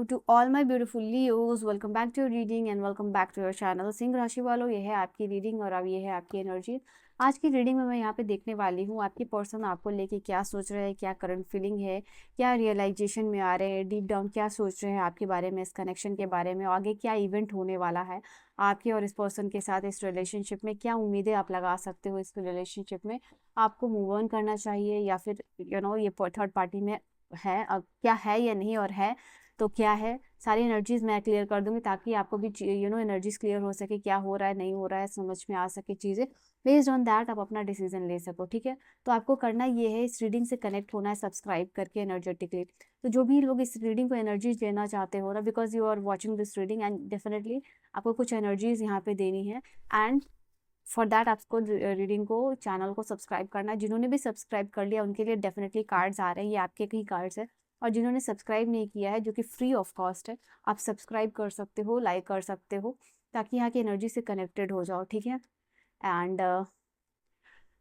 to all my beautiful Leos. Welcome back to your reading and welcome back to your channel. Singh राशि वालों, ये है आपकी reading और अब ये है आपकी एनर्जी। आज की रीडिंग में मैं यहाँ पे देखने वाली हूँ आपकी पर्सन आपको लेके क्या सोच रहे हैं, क्या करंट फीलिंग है, क्या रियलाइजेशन में आ रहे हैं, डीप डाउन क्या सोच रहे हैं आपके बारे में, इस कनेक्शन के बारे में, आगे क्या इवेंट होने वाला है आपके और इस पर्सन के साथ, इस रिलेशनशिप में क्या उम्मीदें आप लगा सकते हो, इस रिलेशनशिप में आपको मूव ऑन करना चाहिए या फिर ये थर्ड पार्टी में है, अब क्या है या नहीं, और है तो क्या है। सारी एनर्जीज मैं क्लियर कर दूंगी ताकि आपको भी एनर्जीज क्लियर हो सके, क्या हो रहा है नहीं हो रहा है, समझ में आ सके चीज़ें। बेस्ड ऑन दैट आप अपना डिसीजन ले सको, ठीक है। तो आपको करना ये है, इस रीडिंग से कनेक्ट होना है सब्सक्राइब करके एनर्जेटिकली। तो जो भी लोग इस रीडिंग को एनर्जीज लेना चाहते हो ना, because you are watching this reading and definitely आपको कुछ एनर्जीज यहाँ पे देनी है, एंड फॉर दैट आपको रीडिंग को, चैनल को सब्सक्राइब करना है। जिन्होंने भी सब्सक्राइब कर लिया उनके लिए डेफिनेटली कार्ड्स आ रहे हैं, ये आपके ही कार्ड्स है। और जिन्होंने सब्सक्राइब नहीं किया है, जो कि फ्री ऑफ कॉस्ट है, आप सब्सक्राइब कर सकते हो, लाइक कर सकते हो, ताकि यहाँ की एनर्जी से कनेक्टेड हो जाओ, ठीक है। एंड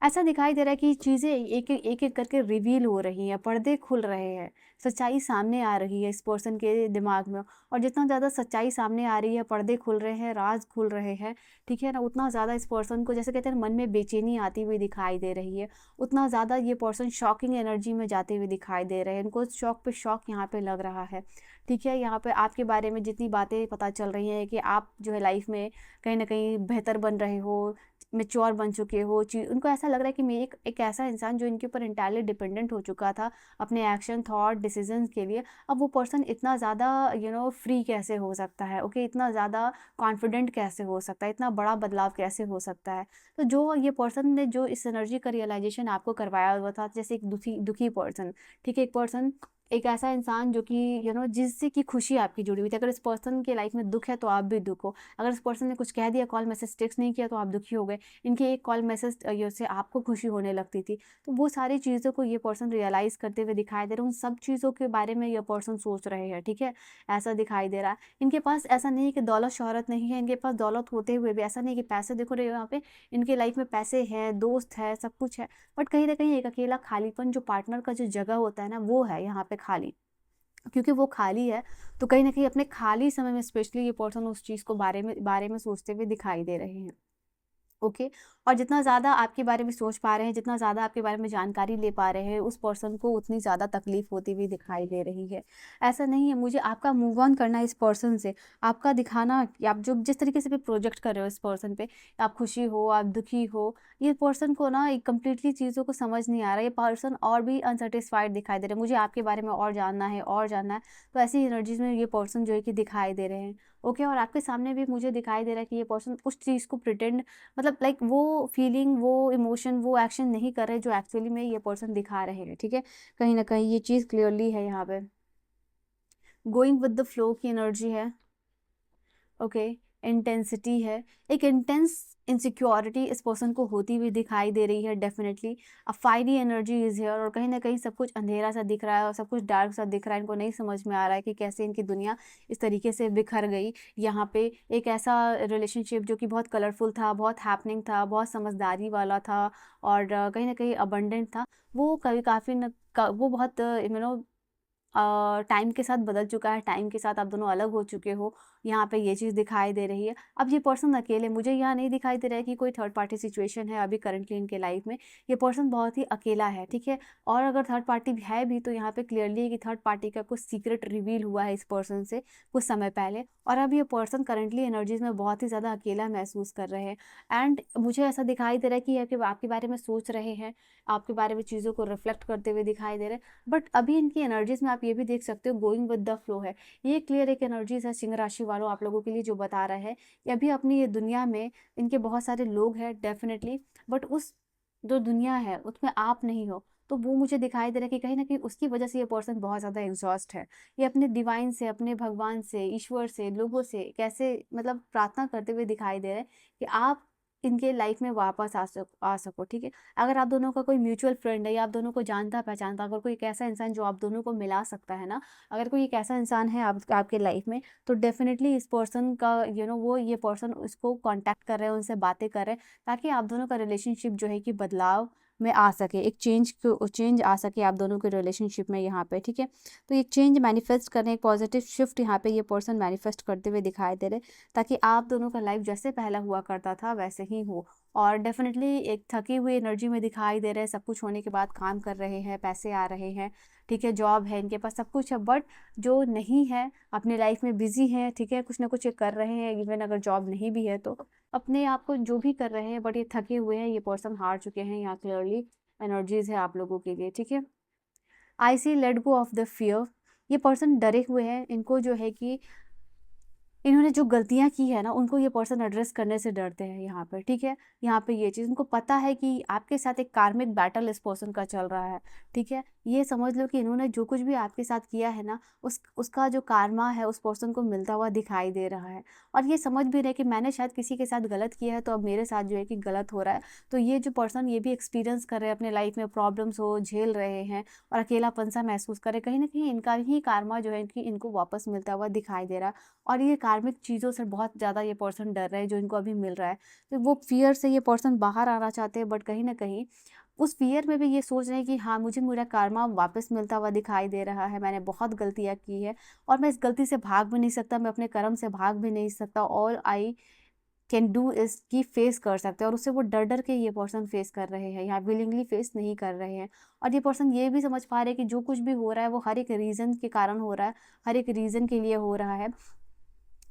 ऐसा दिखाई दे रहा है कि चीज़ें एक एक करके रिवील हो रही हैं, पर्दे खुल रहे हैं, सच्चाई सामने आ रही है इस पर्सन के दिमाग में। और जितना ज़्यादा सच्चाई सामने आ रही है, पर्दे खुल रहे हैं, राज खुल रहे हैं, ठीक है ना, उतना ज़्यादा इस पर्सन को, जैसे कहते हैं, मन में बेचैनी आती हुई दिखाई दे रही है। उतना ज़्यादा ये पर्सन शॉकिंग एनर्जी में जाते हुए दिखाई दे रहे हैं। इनको शॉक पे शॉक यहाँ पे लग रहा है, ठीक है। यहाँ पे आपके बारे में जितनी बातें पता चल रही हैं कि आप जो है लाइफ में कहीं ना कहीं बेहतर बन रहे हो, मेच्योर बन चुके हो, उनको ऐसा लग रहा है कि मैं एक ऐसा इंसान जो इनके ऊपर इंटायरली डिपेंडेंट हो चुका था अपने एक्शन, थॉट, डिसीजंस के लिए, अब वो पर्सन इतना ज़्यादा फ्री कैसे हो सकता है, ओके, इतना ज़्यादा कॉन्फिडेंट कैसे हो सकता है, इतना बड़ा बदलाव कैसे हो सकता है। तो जो ये पर्सन ने जो इस एनर्जी का रियलाइजेशन आपको करवाया हुआ था, जैसे एक दुखी दुखी पर्सन, ठीक है, एक पर्सन, एक ऐसा इंसान जो कि जिससे कि खुशी आपकी जुड़ी हुई थी। अगर इस पर्सन के लाइफ में दुख है तो आप भी दुख हो। अगर इस पर्सन ने कुछ कह दिया, कॉल मैसेज टेक्स्ट नहीं किया, तो आप दुखी हो गए। इनके एक कॉल मैसेज से आपको खुशी होने लगती थी। तो वो सारी चीज़ों को ये पर्सन रियलाइज़ करते हुए दिखाई दे रहे हैं, उन सब चीज़ों के बारे में ये पर्सन सोच रहे हैं, ठीक है, ऐसा दिखाई दे रहा है। इनके पास ऐसा नहीं है कि दौलत शोहरत नहीं है, इनके पास दौलत होते हुए भी ऐसा नहीं कि पैसे, देखो रहे हो यहाँ पे, इनके लाइफ में पैसे हैं, दोस्त है, सब कुछ है, बट कहीं ना कहीं एक अकेला खालीपन, जो पार्टनर का जो जगह होता है ना, वो है यहाँ पे खाली। क्योंकि वो खाली है, तो कहीं ना कहीं अपने खाली समय में स्पेशली ये पर्सन उस चीज़ को बारे में सोचते हुए दिखाई दे रहे हैं, ओके। और जितना ज़्यादा आपके बारे में सोच पा रहे हैं, जितना ज़्यादा आपके बारे में जानकारी ले पा रहे हैं, उस पर्सन को उतनी ज़्यादा तकलीफ होती हुई दिखाई दे रही है। ऐसा नहीं है, मुझे आपका मूव ऑन करना है इस पर्सन से, आपका दिखाना कि आप जो जिस तरीके से भी प्रोजेक्ट कर रहे हो इस पर्सन पे, आप खुशी हो, आप दुखी हो, ये पर्सन को ना एक कम्प्लीटली चीज़ों को समझ नहीं आ रहा है। ये पर्सन और भी अनसेटिस्फाइड दिखाई दे रहे हैं, मुझे आपके बारे में और जानना है और जानना है। तो ऐसी एनर्जीज में ये पर्सन जो है कि दिखाई दे रहे हैं, ओके। और आपके सामने भी मुझे दिखाई दे रहा है कि ये पर्सन उस चीज़ को प्रिटेंड, मतलब लाइक वो फीलिंग, वो इमोशन, वो एक्शन नहीं कर रहे जो एक्चुअली में ये पर्सन दिखा रहे हैं, ठीक है। कहीं ना कहीं ये चीज़ क्लियरली है यहाँ पे। गोइंग विद द फ्लो की एनर्जी है, ओके। इंटेंसिटी है, एक इंटेंस इनसिक्योरिटी इस पर्सन को होती हुई दिखाई दे रही है definitely. A fiery energy is here, और कहीं ना कहीं सब कुछ अंधेरा सा दिख रहा है और सब कुछ डार्क सा दिख रहा है। इनको नहीं समझ में आ रहा है कि कैसे इनकी दुनिया इस तरीके से बिखर गई। यहाँ पे एक ऐसा रिलेशनशिप जो कि बहुत कलरफुल था, बहुत हैपनिंग था, बहुत समझदारी वाला था, और कहीं ना कहीं अबंडेंट था, वो कभी काफ़ी वो बहुत टाइम के साथ बदल चुका है। टाइम के साथ आप दोनों अलग हो चुके हो, यहाँ पे ये चीज़ दिखाई दे रही है। अब ये पर्सन अकेले, मुझे यहाँ नहीं दिखाई दे रहा है कि कोई थर्ड पार्टी सिचुएशन है अभी करंटली इनके लाइफ में। ये पर्सन बहुत ही अकेला है, ठीक है। और अगर थर्ड पार्टी है भी, तो यहाँ पे क्लियरली है कि थर्ड पार्टी का कुछ सीक्रेट रिवील हुआ है इस पर्सन से कुछ समय पहले, और अब ये पर्सन करंटली एनर्जीज में बहुत ही ज़्यादा अकेला महसूस कर रहे हैं। एंड मुझे ऐसा दिखाई दे रहा है कि आपके बारे में सोच रहे हैं, आपके बारे में चीज़ों को रिफ्लेक्ट करते हुए दिखाई दे रहे हैं। बट अभी इनकी एनर्जीज में आप ये भी देख सकते हो, गोइंग विद द फ्लो है। ये क्लियर एक एनर्जीज है सिंह राशि वालों, आप लोगों के लिए जो बता रहा है। ये अभी अपनी ये दुनिया में इनके बहुत सारे लोग हैं डेफिनेटली, बट उस जो दुनिया है उसमें आप नहीं हो। तो वो मुझे दिखाई दे रहा है कि कहीं ना कहीं उसकी वजह से ये पर्सन बहुत ज़्यादा एग्जॉस्ट है। ये अपने डिवाइन से, अपने भगवान से, ईश्वर से, लोगों से कैसे मतलब प्रार्थना करते हुए दिखाई दे रहे हैं कि आप इनके लाइफ में वापस आ सको, ठीक है। अगर आप दोनों का कोई म्यूचुअल फ्रेंड है या आप दोनों को जानता पहचानता, अगर कोई एक ऐसा इंसान जो आप दोनों को मिला सकता है ना, अगर कोई एक ऐसा इंसान है आपके लाइफ में, तो डेफिनेटली इस पर्सन का वो ये पर्सन उसको कांटेक्ट कर रहे हैं, उनसे बातें कर रहे हैं, ताकि आप दोनों का रिलेशनशिप जो है कि बदलाव में आ सके, एक चेंज आ सके आप दोनों के रिलेशनशिप में यहाँ पे, ठीक है। तो एक चेंज मैनिफेस्ट करने, एक पॉजिटिव शिफ्ट यहाँ पे ये पर्सन मैनिफेस्ट करते हुए दिखाई दे रहे, ताकि आप दोनों का लाइफ जैसे पहला हुआ करता था वैसे ही हो। और डेफिनेटली एक थकी हुई एनर्जी में दिखाई दे रहे हैं, सब कुछ होने के बाद काम कर रहे हैं, पैसे आ रहे हैं, ठीक है, जॉब है इनके पास, सब कुछ है, बट जो नहीं है अपने लाइफ में बिजी हैं, ठीक है, कुछ ना कुछ ये कर रहे हैं, इवन अगर जॉब नहीं भी है तो अपने आप को जो भी कर रहे हैं, बट ये थके हुए हैं, ये पर्सन हार चुके हैं, यहाँ क्लियरली एनर्जीज है आप लोगों के लिए, ठीक है। I see let go of the fear, ये पर्सन डरे हुए हैं, इनको जो है कि इन्होंने जो गलतियाँ की है ना उनको ये पर्सन एड्रेस करने से डरते हैं यहाँ पर, ठीक है। यहाँ पे ये चीज़ उनको पता है कि आपके साथ एक कार्मिक बैटल इस पर्सन का चल रहा है, ठीक है। ये समझ लो कि इन्होंने जो कुछ भी आपके साथ किया है ना उसका जो कार्मा है उस पर्सन को मिलता हुआ दिखाई दे रहा है। और ये समझ भी रहे कि मैंने शायद किसी के साथ गलत किया है तो अब मेरे साथ जो है कि गलत हो रहा है। तो ये जो पर्सन ये भी एक्सपीरियंस कर रहे हैं अपने लाइफ में, प्रॉब्लम्स हो झेल रहे हैं और अकेलापन सा महसूस कर रहे हैं, कहीं ना कहीं इनका ही कार्मा जो है कि इनको वापस मिलता हुआ दिखाई दे रहा है। और ये कार्मिक चीज़ों से बहुत ज़्यादा ये पर्सन डर रहे हैं जो इनको अभी मिल रहा है। तो वो फ़ियर से ये पर्सन बाहर आना चाहते हैं, बट कहीं न कहीं उस फ़ियर में भी ये सोच रहे हैं कि हाँ, मुझे मेरा कर्मा वापस मिलता हुआ दिखाई दे रहा है, मैंने बहुत गलतियाँ की है और मैं इस गलती से भाग भी नहीं सकता, मैं अपने कर्म से भाग भी नहीं सकता। All I can do is कि फेस कर सकते हैं, और उससे वो डर-डर के ये पर्सन फेस कर रहे हैं, यहाँ विलिंगली फेस नहीं कर रहे हैं। और ये पर्सन ये भी समझ पा रहे हैं कि जो कुछ भी हो रहा है वो हर एक रीज़न के कारण हो रहा है, हर एक रीज़न के लिए हो रहा है।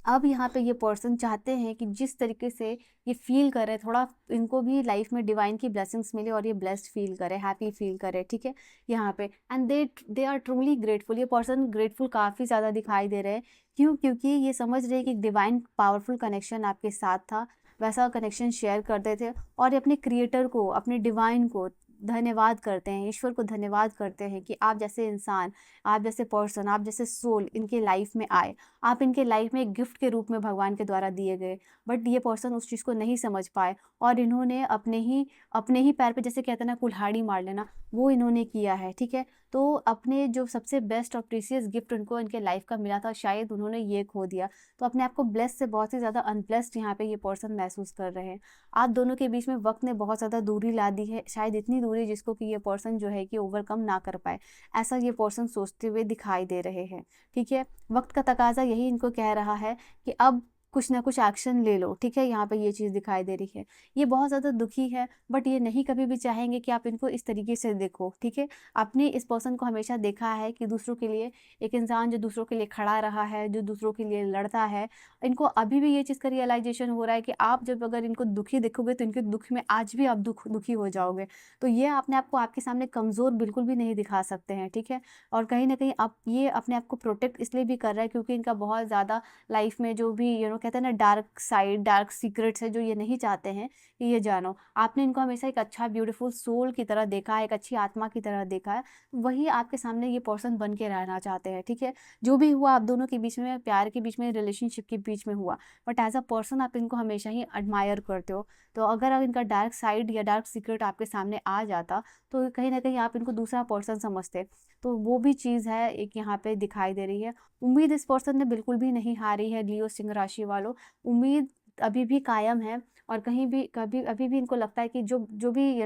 अब यहाँ पे ये पर्सन चाहते हैं कि जिस तरीके से ये फील करे, थोड़ा इनको भी लाइफ में डिवाइन की ब्लेसिंग्स मिले और ये ब्लेस्ड फील करे, हैप्पी फील करे, ठीक है। यहाँ पे and they are truly grateful, ये पर्सन ग्रेटफुल काफ़ी ज़्यादा दिखाई दे रहे हैं। क्यों? क्योंकि ये समझ रहे हैं कि डिवाइन पावरफुल कनेक्शन आपके साथ था, वैसा कनेक्शन शेयर करते थे और ये अपने क्रिएटर को, अपने डिवाइन को धन्यवाद करते हैं, ईश्वर को धन्यवाद करते हैं कि आप जैसे इंसान, आप जैसे पर्सन, आप जैसे सोल इनके लाइफ में आए। आप इनके लाइफ में एक गिफ्ट के रूप में भगवान के द्वारा दिए गए, बट ये पर्सन उस चीज़ को नहीं समझ पाए और इन्होंने अपने ही पैर पे, जैसे कहते हैं ना कुल्हाड़ी मार लेना, वो इन्होंने किया है, ठीक है। तो अपने जो सबसे बेस्ट और प्रीसियस गिफ्ट उनको इनके लाइफ का मिला था, शायद उन्होंने ये खो दिया। तो अपने आप को ब्लेस्ड से बहुत ही ज़्यादा अनब्लेस्ड यहाँ पे ये पर्सन महसूस कर रहे हैं। आप दोनों के बीच में वक्त ने बहुत ज़्यादा दूरी ला दी है, शायद इतनी दूरी जिसको कि ये पर्सन जो है कि ओवरकम ना कर पाए, ऐसा ये पर्सन सोचते हुए दिखाई दे रहे हैं, ठीक है। वक्त का तकाजा यही इनको कह रहा है कि अब कुछ ना कुछ एक्शन ले लो, ठीक है। यहाँ पे ये चीज़ दिखाई दे रही है, ये बहुत ज़्यादा दुखी है, बट ये नहीं कभी भी चाहेंगे कि आप इनको इस तरीके से देखो, ठीक है। आपने इस पर्सन को हमेशा देखा है कि दूसरों के लिए, एक इंसान जो दूसरों के लिए खड़ा रहा है, जो दूसरों के लिए लड़ता है। इनको अभी भी ये चीज़ का रियलाइजेशन हो रहा है कि आप जब अगर इनको दुखी देखोगे तो इनके दुख में आज भी आप दुखी हो जाओगे। तो ये अपने आप को आपके सामने कमज़ोर बिल्कुल भी नहीं दिखा सकते हैं, ठीक है। और कहीं न कहीं आप ये अपने आप को प्रोटेक्ट इसलिए भी कर रहा है क्योंकि इनका बहुत ज़्यादा लाइफ में जो भी कहते हैं ना डार्क साइड, डार्क सीक्रेट्स है जो ये नहीं चाहते हैं कि ये जानो। आपने इनको हमेशा एक अच्छा ब्यूटीफुल सोल की तरह देखा है, एक अच्छी आत्मा की तरह देखा है, वही आपके सामने ये पर्सन बन के रहना चाहते हैं, ठीक है। जो भी हुआ आप दोनों के बीच में, प्यार के बीच में, रिलेशनशिप के बीच में हुआ, बट एज अ पर्सन आप इनको हमेशा ही एडमायर करते हो। तो अगर अब इनका डार्क साइड या डार्क सीक्रेट आपके सामने आ जाता तो कहीं ना कहीं आप इनको दूसरा पर्सन समझते। तो वो भी चीज़ है एक यहाँ पे दिखाई दे रही है। उम्मीद इस पर्सन ने बिल्कुल भी नहीं हारी है लियो सिंह राशि वालों, उम्मीद अभी भी कायम है। और कहीं भी कभी अभी भी इनको लगता है कि जो जो भी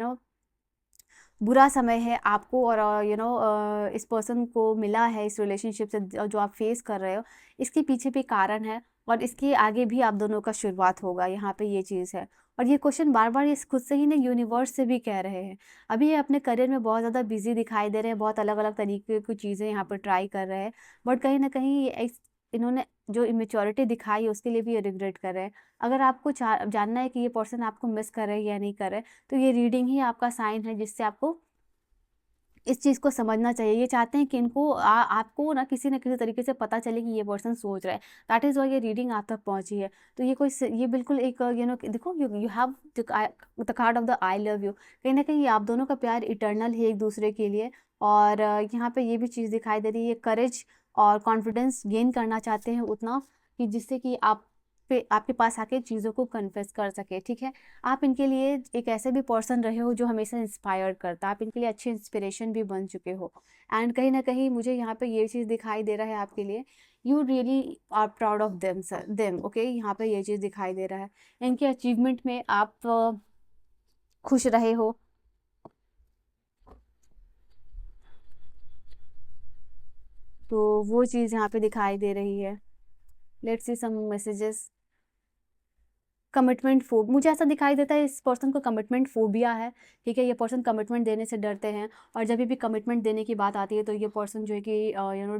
बुरा समय है आपको और इस पर्सन को मिला है इस रिलेशनशिप से, जो आप फेस कर रहे हो, इसके पीछे भी कारण है और इसके आगे भी आप दोनों का शुरुआत होगा, यहाँ पे ये चीज़ है। और ये क्वेश्चन बार बार ये खुद से ही ना यूनिवर्स से भी कह रहे हैं। अभी ये अपने करियर में बहुत ज़्यादा बिजी दिखाई दे रहे हैं, बहुत अलग अलग तरीके की चीज़ें यहाँ पर ट्राई कर रहे हैं, बट कहीं ना कहीं इन्होंने जो इमेच्योरिटी दिखाई है उसके लिए भी ये रिग्रेट कर रहे हैं। अगर आपको जानना है कि ये पर्सन आपको मिस कर रहे हैं या नहीं कर रहे, तो ये रीडिंग ही आपका साइन है जिससे आपको इस चीज़ को समझना चाहिए। ये चाहते हैं कि आपको ना किसी न किसी तरीके से पता चले कि ये पर्सन सोच रहा है। दैट इज़ व्हाई ये रीडिंग आप तक पहुँची है। तो ये बिल्कुल एक देखो, you have the card of the I love you. कहीं न कहीं आप दोनों का प्यार इटर्नल है एक दूसरे के लिए। और यहाँ पे ये भी चीज़ दिखाई दे रही है, करेज और कॉन्फिडेंस गेन करना चाहते हैं उतना कि जिससे कि आपके पास आके चीज़ों को कन्फेस कर सके, ठीक है। आप इनके लिए एक ऐसे भी पर्सन रहे हो जो हमेशा इंस्पायर करता है, आप इनके लिए अच्छे इंस्पिरेशन भी बन चुके हो। एंड कहीं ना कहीं मुझे यहाँ पे ये चीज़ दिखाई दे रहा है आपके लिए, you really are proud of them okay. यहाँ पे ये चीज़ दिखाई दे रहा है, इनके अचीवमेंट में आप खुश रहे हो, तो वो चीज़ यहाँ पे दिखाई दे रही है। Let's see some messages. Commitment phobe, मुझे ऐसा दिखाई देता है इस पर्सन को कमिटमेंट फोबिया है। ठीक है, ये पर्सन कमिटमेंट देने से डरते हैं, और जब भी कमिटमेंट देने की बात आती है तो ये पर्सन जो है कि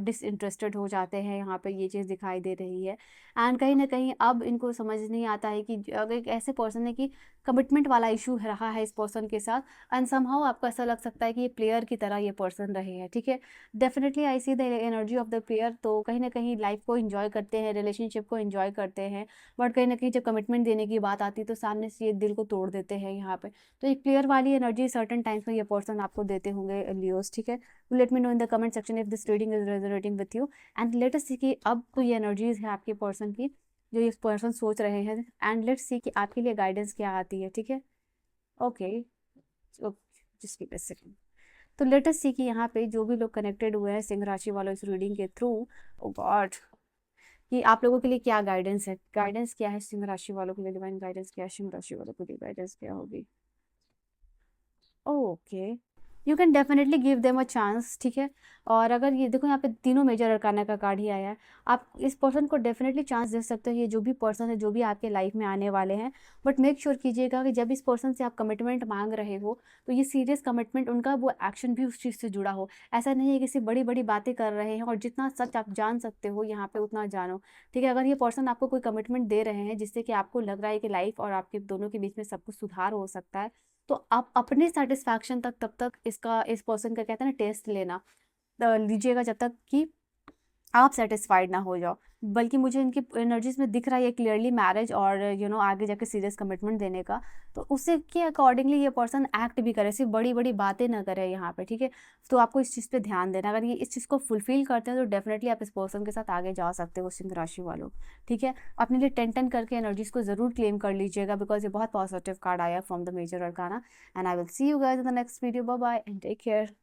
डिसइंटरेस्टेड हो जाते हैं। यहाँ पे ये चीज़ दिखाई दे रही है। एंड कहीं ना कहीं अब इनको समझ नहीं आता है कि अगर एक ऐसे पर्सन है कि कमिटमेंट वाला इशू रहा है इस पर्सन के साथ, एंड समहाउ आपको ऐसा लग सकता है कि ये प्लेयर की तरह ये पर्सन रहे हैं। ठीक है, definitely I see the energy of the player. तो कहीं ना कहीं लाइफ को एंजॉय करते हैं, रिलेशनशिप को एंजॉय करते हैं, बट कहीं न कहीं जब कमिटमेंट देने की बात आती है तो सामने से ये दिल को तोड़ देते हैं यहाँ पे। तो एक क्लियर वाली एनर्जी सर्टेन टाइम्स में ये पर्सन आपको देते होंगे लियोस। ठीक है, let me know in the comment section if this reading is resonating with you, and let us see कि अब तो ये एनर्जीज है आपके पर्सन की जो ये पर्सन सोच रहे हैं, एंड लेट्स सी कि आपके लिए गाइडेंस क्या आती है। ठीक है, okay, just give a second. तो लेट अस सी कि यहाँ पे जो भी लोग कनेक्टेड हुए हैं सिंह राशि वालों इस रीडिंग के थ्रू, ओ गॉड, कि आप लोगों के लिए क्या गाइडेंस है, गाइडेंस क्या है सिंह राशि वालों के लिए, डिवाइन गाइडेंस क्या है सिंह राशि वालों के लिए, गाइडेंस क्या होगी। Okay, you can definitely give them a chance. ठीक है, और अगर ये देखो यहाँ पे तीनों मेजर अरकाना का कार्ड ही आया है, आप इस पर्सन को डेफिनेटली चांस दे सकते हो। ये जो भी पर्सन है, जो भी आपके लाइफ में आने वाले हैं, बट मेक श्योर कीजिएगा कि जब इस पर्सन से आप कमिटमेंट मांग रहे हो तो ये सीरियस कमिटमेंट, उनका वो एक्शन भी उस चीज़ से जुड़ा हो। ऐसा नहीं है कि सिर्फ बड़ी बड़ी बातें कर रहे हैं, और जितना सच आप जान सकते हो यहाँ पे उतना जानो। ठीक है, अगर ये पर्सन आपको कोई कमिटमेंट दे रहे हैं जिससे कि आपको लग रहा है कि लाइफ और आपके दोनों के बीच में सब कुछ सुधार हो सकता है, तो आप अपने सेटिस्फैक्शन तक तब तक इसका, इस पर्सन का कहते हैं ना टेस्ट लेना लीजिएगा, जब तक कि आप सेटिस्फाइड ना हो जाओ। बल्कि मुझे इनकी एनर्जीज में दिख रहा है क्लियरली मैरिज और आगे जाके सीरियस कमिटमेंट देने का। तो उससे के अकॉर्डिंगली ये पर्सन एक्ट भी करे, सिर्फ बड़ी बड़ी बातें ना करे यहाँ पे। ठीक है, तो आपको इस चीज़ पे ध्यान देना। अगर ये इस चीज़ को फुलफिल करते हैं तो डेफिनेटली आप इस पर्सन के साथ आगे जा सकते हो सिंह राशि वालों। ठीक है, अपने लिए 10-10 करके एनर्जीज को जरूर क्लेम कर लीजिएगा, बिकॉज ये बहुत पॉजिटिव कार्ड आया from the major arcana. And I will see you guys in the next video. Bye bye and take care.